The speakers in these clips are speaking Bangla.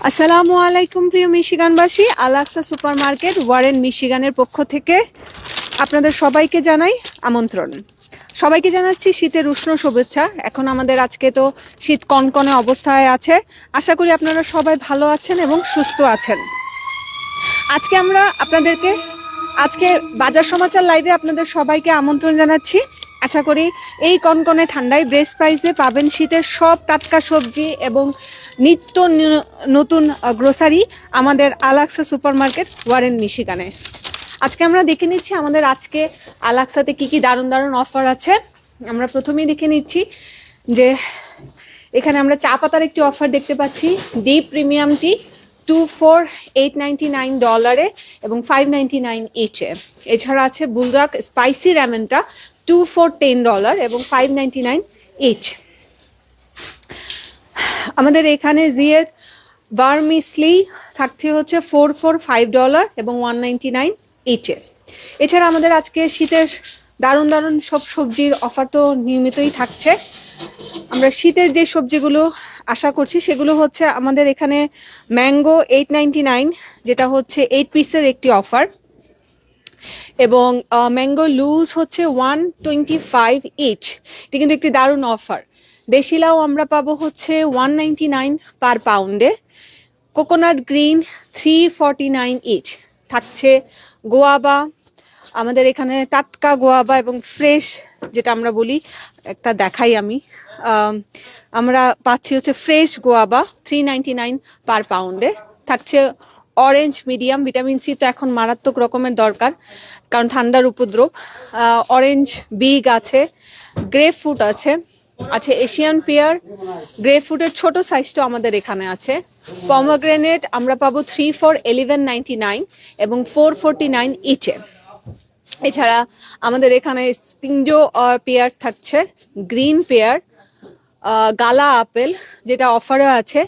আসসালামু আলাইকুম প্রিয় মিশিগানবাসী, আলাক্সা সুপারমার্কেট ওয়ারেন মিশিগানের পক্ষ থেকে আপনাদের সবাইকে জানাই আমন্ত্রণ। সবাইকে জানাচ্ছি শীতের উষ্ণ শুভেচ্ছা। এখন আমাদের আজকে তো শীত কনকনে অবস্থায় আছে। আশা করি আপনারা সবাই ভালো আছেন এবং সুস্থ আছেন। আজকে আমরা আপনাদেরকে আজকে বাজার সমাচার লাইভে আপনাদের সবাইকে আমন্ত্রণ জানাচ্ছি। আশা করি এই কনকনে ঠান্ডায় বেস্ট প্রাইসে পাবেন শীতের সব টাটকা সবজি এবং নিত্য নতুন গ্রোসারি আমাদের আলাক্সা সুপারমার্কেট ওয়ারেন মিশিগানে। আজকে আমরা দেখে নিচ্ছি আমাদের আজকে আলাক্সাতে কি কি দারুণ দারুণ অফার আছে। আমরা প্রথমেই দেখে নিচ্ছি যে এখানে আমরা চা পাতার একটি অফার দেখতে পাচ্ছি। ডিপ প্রিমিয়াম টি 2 for $899 এবং $599 ইচে। এছাড়া আছে বুলডগ স্পাইসি র্যামেনটা 2 for $10 এবং $599 ইচ। আমাদের এখানে জিয়ের ভার্মিসলি থাকছে হচ্ছে 4 for $5 এবং $199 ইচে। এছাড়া আমাদের আজকে শীতের দারুণ দারুণ সব সবজির অফার তো নিয়মিতই থাকছে। আমরা শীতের যে সবজিগুলো আশা করছি সেগুলো হচ্ছে আমাদের এখানে ম্যাঙ্গো 899, যেটা হচ্ছে 8 পিসের একটি অফার, এবং ম্যাঙ্গো লুজ হচ্ছে 125 ইচ। এটি কিন্তু একটি দারুণ অফার। দেশি লাউ আমরা পাবো হচ্ছে 199 পার পাউন্ডে। Coconut green 349 each. থাকছে গোয়াবা, আমাদের এখানে টাটকা গোয়াবা এবং ফ্রেশ যেটা আমরা বলি, একটা দেখাই আমি, আমরা পাচ্ছি হচ্ছে ফ্রেশ গোয়াবা 399 পার পাউন্ডে। থাকছে অরেঞ্জ মিডিয়াম, ভিটামিন সি তো এখন মারাত্মক রকমের দরকার কারণ ঠান্ডার উপদ্রব। অরেঞ্জ বিগ আছে, গ্রেপ ফ্রুট আছে, এশিয়ান পেয়ার, গ্রেপ ফ্রুটের ছোট সাইজটা আমাদের এখানে আছে। পমোগ্রেনেট আমরা পাবো 3 for $1199 এবং $449 ইচে। এছাড়া আমাদের এখানে স্পিঞ্জো পেয়ার থাকছে, গ্রিন পেয়ার, গালা আপেল যেটা অফারে আছে,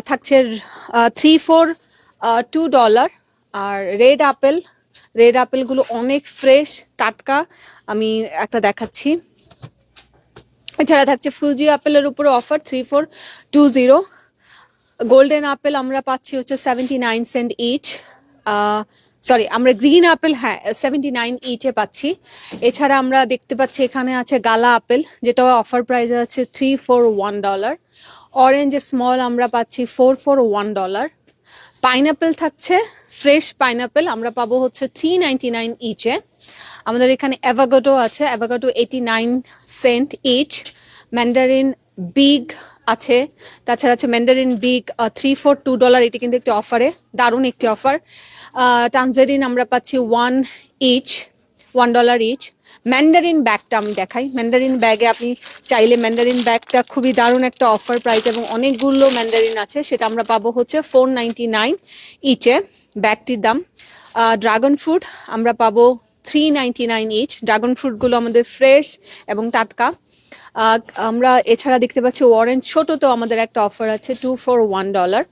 থাকছে 3 for $2। আর রেড আপেলগুলো অনেক ফ্রেশ টাটকা, আমি একটা দেখাচ্ছি। এছাড়া থাকছে ফুজি আপেলের উপরে অফার 3 for $20। গোল্ডেন আপেল আমরা পাচ্ছি হচ্ছে 79 সেন্ট ইচ। আমরা গ্রিন আপেল 79 ইচে পাচ্ছি। এছাড়া আমরা দেখতে পাচ্ছি এখানে আছে গালা আপেল, যেটা অফার প্রাইস আছে 3 for $1। অরেঞ্জ স্মল আমরা পাচ্ছি 4 for $1। পাইনাপেল থাকছে ফ্রেশ পাইনাপেল, আমরা পাবো হচ্ছে 399 ইচে। আমাদের এখানে অ্যাভোকাডো আছে, avocado 89 cent each. Mandarin big আছে, তাছাড়া আছে ম্যান্ডারিন বিগ 3 for $2। এটি কিন্তু একটি অফারে, দারুণ একটি অফার। টানজারিন আমরা পাচ্ছি $1 ইচ। ম্যান্ডারিন ব্যাগটা আমি দেখাই। ম্যান্ডারিন ব্যাগে আপনি চাইলে ম্যান্ডারিন ব্যাগটা খুবই দারুণ একটা অফার প্রাইস এবং অনেকগুলো ম্যান্ডারিন আছে, সেটা আমরা পাবো হচ্ছে $499 ইচে ব্যাগটির দাম। ড্রাগন ফ্রুট আমরা পাবো $399 ইচ। ড্রাগন ফ্রুটগুলো আমাদের ফ্রেশ এবং টাটকা। আমরা এছাড়া দেখতে পাচ্ছি অরেঞ্জ ছোট তো আমাদের একটা অফার আছে 2 for $1।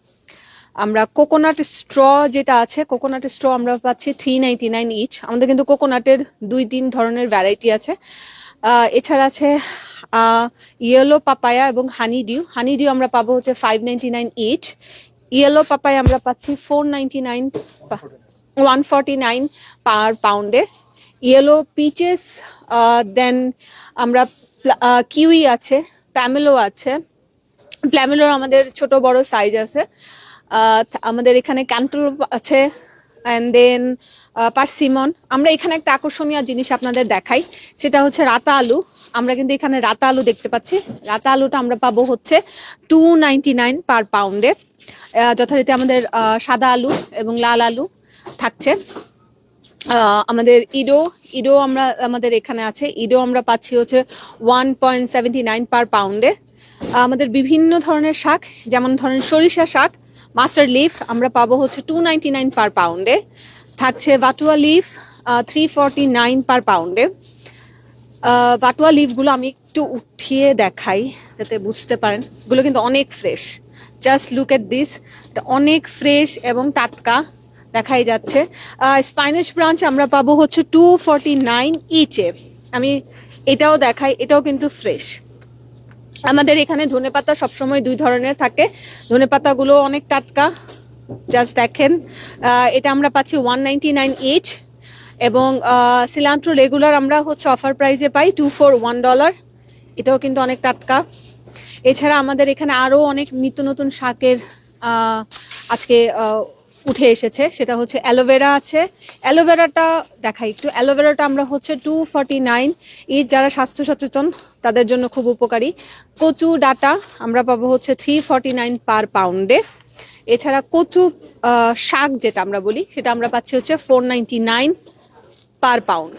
আমরা কোকোনাট স্ট্র যেটা আছে, কোকোনাট স্ট্র আমরা পাচ্ছি $399 ইচ। আমাদের কিন্তু কোকোনাটের 2-3 ধরনের ভ্যারাইটি আছে। এছাড়া আছে ইয়েলো পাপায়া এবং হানি ডিউ আমরা পাবো হচ্ছে $599 ইচ। ইয়েলো পাপায়া আমরা পাচ্ছি $149 পার পাউন্ডে। ইয়েলো পিচেস, দেন আমরা কিউই আছে, প্ল্যামেলোর আমাদের ছোট বড় সাইজ আছে। আমাদের এখানে ক্যান্টালুপ আছে, অ্যান্ড দেন পার্সিমন। আমরা এখানে একটা আকর্ষণীয় জিনিস আপনাদের দেখাই, সেটা হচ্ছে রাতা আলু। আমরা কিন্তু এখানে রাতা আলু দেখতে পাচ্ছি। রাতা আলুটা আমরা পাবো হচ্ছে $299 পার পাউন্ডে। যথারীতি আমাদের সাদা আলু এবং লাল আলু থাকছে। আমাদের ইডো আমাদের এখানে আছে, ইডো আমরা পাচ্ছি হচ্ছে 1.79 পার পাউন্ডে। আমাদের বিভিন্ন ধরনের শাক, যেমন ধরেন সরিষা শাক, মাস্টার্ড লিফ আমরা পাবো হচ্ছে $299 পার পাউন্ডে। থাকছে বাটুয়া লিফ 349 পার পাউন্ডে। বাটুয়া লিফগুলো আমি একটু উঠিয়ে দেখাই যাতে বুঝতে পারেন, এগুলো কিন্তু অনেক fresh. Just look at this, অনেক ফ্রেশ এবং টাটকা দেখাই যাচ্ছে। স্পাইনিশ ব্রাঞ্চ আমরা পাবো হচ্ছে 249 ইচে। আমি এটাও দেখাই, এটাও কিন্তু ফ্রেশ। আমাদের এখানে ধনেপাতা সবসময় 2 ধরনের থাকে, ধনেপাতাগুলো অনেক টাটকা, জাস্ট দেখেন। এটা আমরা পাচ্ছি 199 ইচ, এবং সিলান্ট্রো রেগুলার আমরা হচ্ছে অফার প্রাইসে পাই $241। এটাও কিন্তু অনেক টাটকা। এছাড়া আমাদের এখানে আরও অনেক নিত্য নতুন শাকের আজকে উঠে এসেছে, সেটা হচ্ছে অ্যালোভেরা আছে। অ্যালোভেরাটা দেখাই একটু। অ্যালোভেরাটা আমরা হচ্ছে 249 ইচ, যারা স্বাস্থ্য সচেতন তাদের জন্য খুব উপকারী। কচু ডাটা আমরা পাবো হচ্ছে 349 পার পাউন্ডে। এছাড়া কচু শাক যেটা আমরা বলি সেটা আমরা পাচ্ছি হচ্ছে 499 পার পাউন্ড।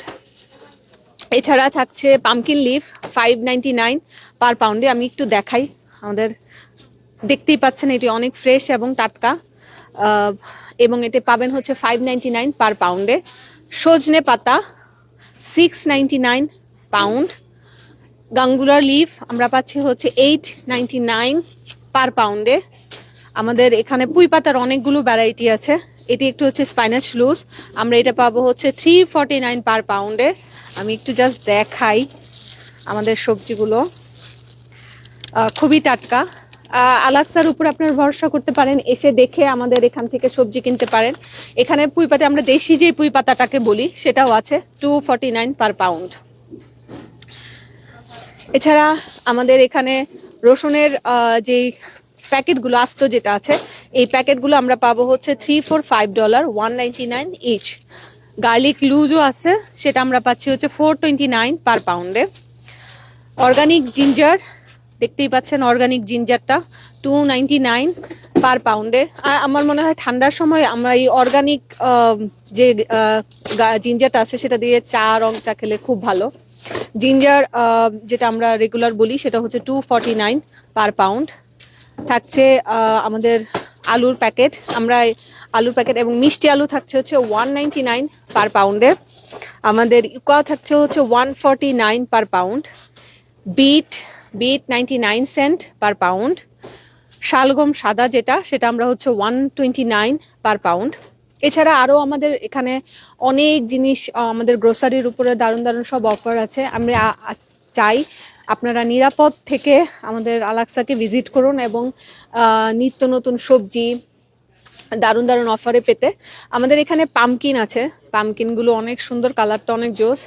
এছাড়া থাকছে পামকিন লিফ 599 পার পাউন্ডে। আমি একটু দেখাই, আমাদের দেখতেই পাচ্ছেন এটি অনেক ফ্রেশ এবং টাটকা, এবং এতে পাবেন হচ্ছে 599 পার পাউন্ডে। সজনে পাতা 699 পাউন্ড। গাঙ্গুলার লিফ আমরা পাচ্ছি হচ্ছে 899 পার পাউন্ডে। আমাদের এখানে পুঁই পাতার অনেকগুলো ভ্যারাইটি আছে। এটি একটু হচ্ছে স্পাইনাচ লুজ, আমরা এটা পাবো হচ্ছে 349 পার পাউন্ডে। আমি একটু জাস্ট দেখাই আমাদের সবজিগুলো, খুবই টাটকা। আলাক্সার উপর আপনার ভরসা করতে পারেন, এসে দেখে আমাদের এখান থেকে সবজি কিনতে পারেন। এখানে পুঁই পাতা, আমরা দেশি যে পুঁই পাতাটাকে বলি সেটাও আছে 249 পার পাউন্ড। এছাড়া আমাদের এখানে রসুনের যে প্যাকেটগুলো আস্ত যেটা আছে, এই প্যাকেটগুলো আমরা পাবো হচ্ছে $345, 199 ইচ। গার্লিক লুজও আছে, সেটা আমরা পাচ্ছি হচ্ছে 429 পার পাউন্ডে। অর্গানিক জিঞ্জার দেখতেই পাচ্ছেন, অর্গানিক জিঞ্জারটা 299 পার পাউন্ডে। আমার মনে হয় ঠান্ডার সময় আমরা এই অর্গানিক যে জিঞ্জারটা আছে সেটা দিয়ে রং চা খেলে খুব ভালো। জিঞ্জার যেটা আমরা রেগুলার বলি সেটা হচ্ছে 249 পার পাউন্ড। থাকছে আমাদের আলুর প্যাকেট, আমরা আলুর প্যাকেট এবং মিষ্টি আলু থাকছে হচ্ছে 199 পার পাউন্ডে। আমাদের ইউকা থাকছে হচ্ছে 149 per pound. Beet 99 cent per pound. শালগম সাদা যেটা, সেটা আমরা হচ্ছে 129 পার পাউন্ড। এছাড়া আরও আমাদের এখানে অনেক জিনিস, আমাদের গ্রোসারির উপরে দারুণ দারুণ সব অফার আছে। আমরা চাই আপনারা নিরাপদ থেকে আমাদের আলাক্সাকে ভিজিট করুন এবং নিত্য নতুন সবজি দারুণ দারুণ অফারে পেতে। আমাদের এখানে পামকিন আছে, পামকিনগুলো অনেক সুন্দর, কালারটা অনেক জোস।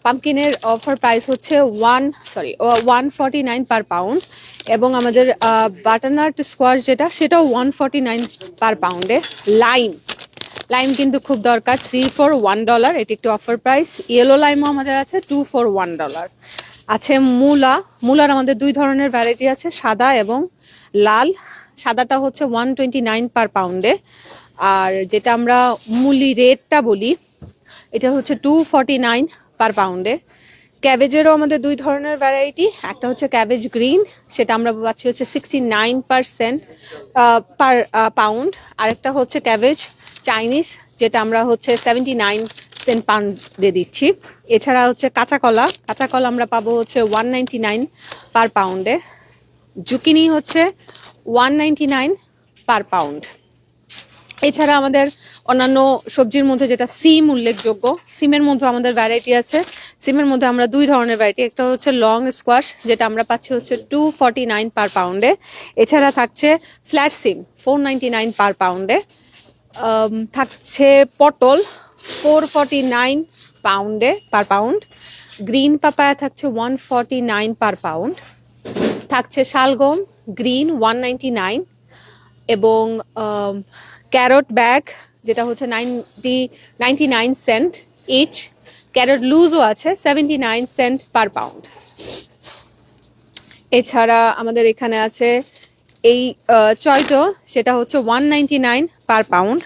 পামকিনের অফার প্রাইস হচ্ছে 149 পার পাউন্ড, এবং আমাদের বাটারনাট স্কোয়াশ যেটা, সেটাও 149 পার পাউন্ডে। লাইম কিন্তু খুব দরকার, $341, এটি একটি অফার প্রাইস। ইয়েলো লাইমও আমাদের আছে $241। আছে মূলার আমাদের 2 ধরনের ভ্যারাইটি আছে, সাদা এবং লাল। সাদাটা হচ্ছে 129 পার পাউন্ডে, আর যেটা আমরা মুলি রেডটা বলি এটা হচ্ছে 249 পার পাউন্ডে। ক্যাবেজেরও আমাদের 2 ধরনের ভ্যারাইটি, একটা হচ্ছে ক্যাবেজ গ্রিন, সেটা আমরা পাচ্ছি হচ্ছে 69% পার পাউন্ড। আরেকটা হচ্ছে ক্যাবেজ চাইনিজ, যেটা আমরা হচ্ছে 79 সেন্ট পাউন্ডে দিচ্ছি। এছাড়া হচ্ছে কাঁচা কলা আমরা পাবো হচ্ছে 199 পার পাউন্ডে। জুকিনি হচ্ছে 199 পার পাউন্ড। এছাড়া আমাদের অন্যান্য সবজির মধ্যে যেটা সিম উল্লেখযোগ্য, সিমের মধ্যে আমাদের ভ্যারাইটি আছে। সিমের মধ্যে আমরা 2 ধরনের ভ্যারাইটি, একটা হচ্ছে লং স্কোয়াশ, যেটা আমরা পাচ্ছি হচ্ছে 249 পার পাউন্ডে। এছাড়া থাকছে ফ্ল্যাট সিম 499 পার পাউন্ডে। থাকছে পটল 449 পার পাউন্ড। গ্রিন পাপায়া থাকছে 149 পার পাউন্ড। থাকছে শালগম গ্রিন 199, এবং ক্যারট ব্যাগ যেটা হচ্ছে 99 সেন্ট ইচ। ক্যারট লুজও আছে 79 সেন্ট পার পাউন্ড। এছাড়া আমাদের এখানে আছে এই চয়টো, সেটা হচ্ছে 199 পার পাউন্ড।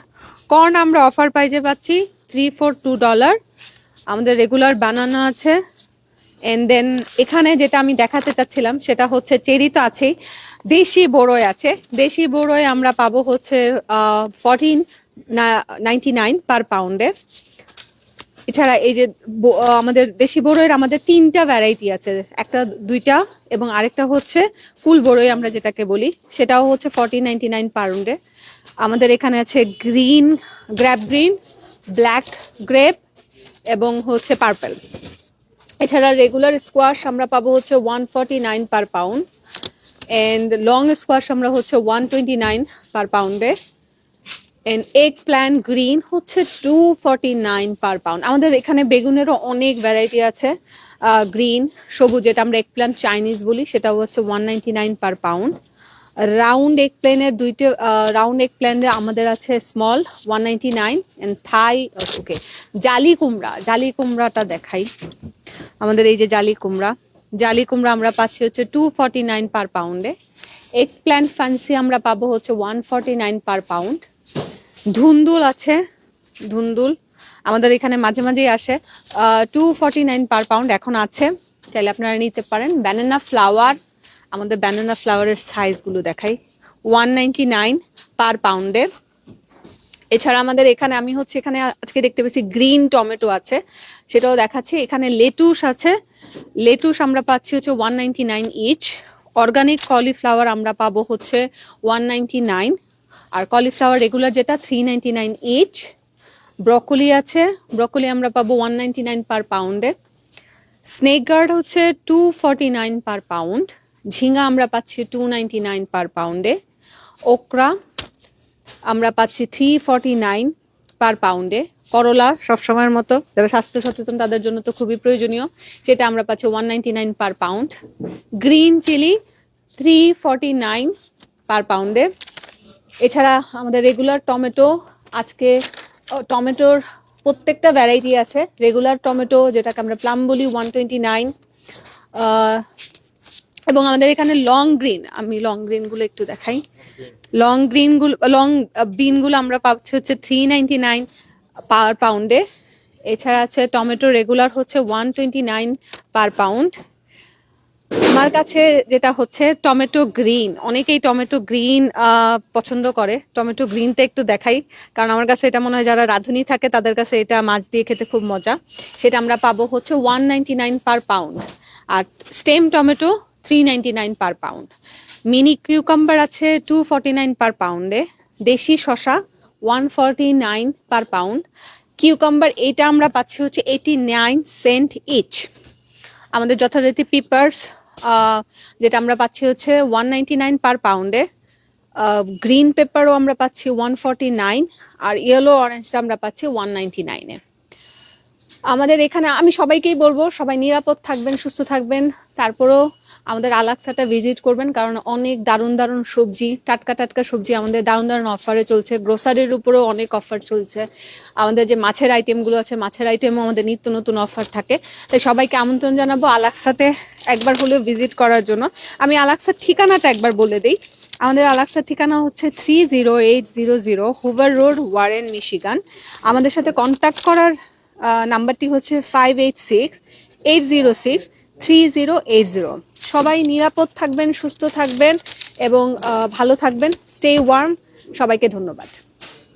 কর্ন আমরা অফার প্রাইজে পাচ্ছি $342। আমাদের রেগুলার বানানো আছে। এন্ড দেন এখানে যেটা আমি দেখাতে চাচ্ছিলাম সেটা হচ্ছে চেরি তো আছেই, দেশি বড়ই আছে। দেশি বড়ই আমরা পাবো হচ্ছে 1499 পার পাউন্ডে। এছাড়া এই যে আমাদের দেশি বড়ইয়ের আমাদের 3টা ভ্যারাইটি আছে, একটা 2টা এবং আরেকটা হচ্ছে কুল বড়ই আমরা যেটাকে বলি, সেটাও হচ্ছে 1499 পাউন্ডে। আমাদের এখানে আছে গ্রেপ গ্রিন, ব্ল্যাক গ্রেপ এবং হচ্ছে পার্পল। এছাড়া রেগুলার স্কোয়াশ আমরা পাবো হচ্ছে 149 per pound, and long squash আমরা হচ্ছে 129 পার পাউন্ডে, এন্ড এগ প্ল্যান্ট গ্রিন হচ্ছে 249 পার পাউন্ড। আমাদের এখানে বেগুনেরও অনেক ভ্যারাইটি আছে, গ্রিন সবুজ যেটা আমরা এগ প্ল্যান্ট চাইনিজ বলি, সেটা হচ্ছে 199 পার পাউন্ড। রাউন্ড এগ প্ল্যানের দুইটা রাউন্ড এগ প্ল্যানে আমাদের আছে স্মল 199, এন্ড থাই ওকে জালি কুমড়াটা দেখাই। আমাদের এই যে জালি কুমড়া আমরা পাচ্ছি হচ্ছে 249 পার পাউন্ডে। এগ প্ল্যান্ট ফ্যান্সি আমরা পাবো হচ্ছে 149 পার পাউন্ড। ধুন্দুল আছে, ধুন্দুল আমাদের এখানে মাঝে মাঝেই আসে, 249 পার পাউন্ড এখন আছে, তাহলে আপনারা নিতে পারেন। ব্যানানা ফ্লাওয়ার, আমাদের ব্যানানা ফ্লাওয়ারের সাইজগুলো দেখাই, 199 পার পাউন্ডে। এছাড়া আমাদের এখানে আমি হচ্ছে এখানে আজকে দেখতে পেয়েছি গ্রিন টমেটো আছে, সেটাও দেখাচ্ছি। এখানে লেটুস আছে, লেটুস আমরা পাচ্ছি হচ্ছে 199 ইচ। অর্গানিক কলিফ্লাওয়ার আমরা পাবো হচ্ছে 199, আর কলিফ্লাওয়ার রেগুলার যেটা 399 ইচ। ব্রকলি আছে, ব্রকলি আমরা পাবো 199 পার পাউন্ডে। স্নেক গার্ড হচ্ছে 249 পার পাউন্ড। ঝিঙ্গা আমরা পাচ্ছি 299 পার পাউন্ডে। ওকরা আমরা পাচ্ছি 349 পার পাউন্ডে। করলা সবসময়ের মতো যারা স্বাস্থ্য সচেতন তাদের জন্য তো খুবই প্রয়োজনীয়, সেটা আমরা পাচ্ছি 199 পার পাউন্ড। গ্রিন চিলি 349 পার পাউন্ডে। এছাড়া আমাদের রেগুলার টমেটো, আজকে টমেটোর প্রত্যেকটা ভ্যারাইটি আছে। রেগুলার টমেটো যেটাকে আমরা প্লাম বলি 129, এবং আমাদের এখানে লং গ্রিন, আমি লং গ্রিনগুলো একটু দেখাই। লং বিনগুলো আমরা পাচ্ছি হচ্ছে 399 পার পাউন্ডে। এছাড়া আছে টমেটো রেগুলার হচ্ছে 129 পার পাউন্ড। আমার কাছে যেটা হচ্ছে টমেটো গ্রিন, অনেকেই টমেটো গ্রিন পছন্দ করে, টমেটো গ্রিনটা একটু দেখাই, কারণ আমার কাছে এটা মনে হয় যারা রাঁধুনি থাকে তাদের কাছে এটা মাছ দিয়ে খেতে খুব মজা। সেটা আমরা পাবো হচ্ছে 199 পার পাউন্ড। আর stem tomato 399 per pound. Mini cucumber আছে 249 পার পাউন্ডে। দেশি শশা 149 পার পাউন্ড। কিউকাম্বার এইটা আমরা পাচ্ছি হচ্ছে 89 সেন্ট ইচ। আমাদের যথারীতি পিপার্স যেটা আমরা পাচ্ছি হচ্ছে 199 পার পাউন্ডে। গ্রিন পেপারও আমরা পাচ্ছি 149, আর ইয়েলো অরেঞ্জটা আমরা পাচ্ছি 199-এ। আমাদের এখানে আমি সবাইকেই বলবো সবাই নিরাপদ থাকবেন, সুস্থ থাকবেন, তারপরও আমাদের আলাক্সাটা ভিজিট করবেন, কারণ অনেক দারুণ দারুণ সবজি, টাটকা টাটকা সবজি আমাদের দারুণ দারুণ অফারে চলছে। গ্রোসারির উপরেও অনেক অফার চলছে। আমাদের যে মাছের আইটেমগুলো আছে, মাছের আইটেমও আমাদের নিত্য নতুন অফার থাকে। তাই সবাইকে আমন্ত্রণ জানাবো আলাক্সাতে একবার হলেও ভিজিট করার জন্য। আমি আলাক্সার ঠিকানাটা একবার বলে দিই। আমাদের আলাক্সার ঠিকানা হচ্ছে 30800 হুভার রোড, ওয়ারেন, মিশিগান। আমাদের সাথে কন্ট্যাক্ট করার নাম্বারটি হচ্ছে 586-806-3080। সবাই নিরাপদ থাকবেন, সুস্থ থাকবেন এবং ভালো থাকবেন। Stay warm. সবাইকে ধন্যবাদ।